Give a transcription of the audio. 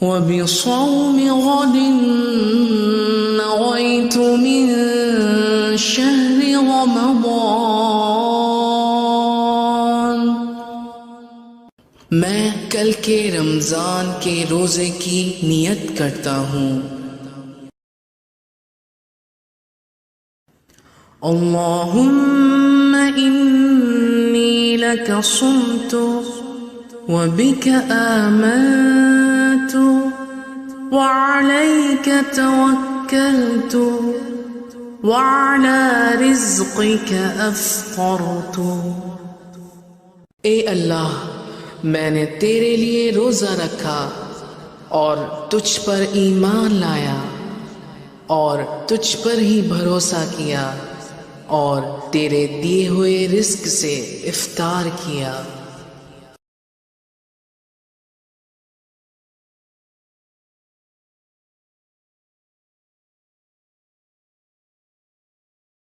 وبصوم غد نويت من شهر رمضان، میں کل کے رمضان کے روزے کی نیت کرتا ہوں۔ اللہم انی لک صمت وبک آمنت وعلیک توکلت وعلی رزقک افطرت۔ اے اللہ، میں نے تیرے لیے روزہ رکھا اور تجھ پر ایمان لایا اور تجھ پر ہی بھروسہ کیا اور تیرے دیے ہوئے رزق سے افطار کیا۔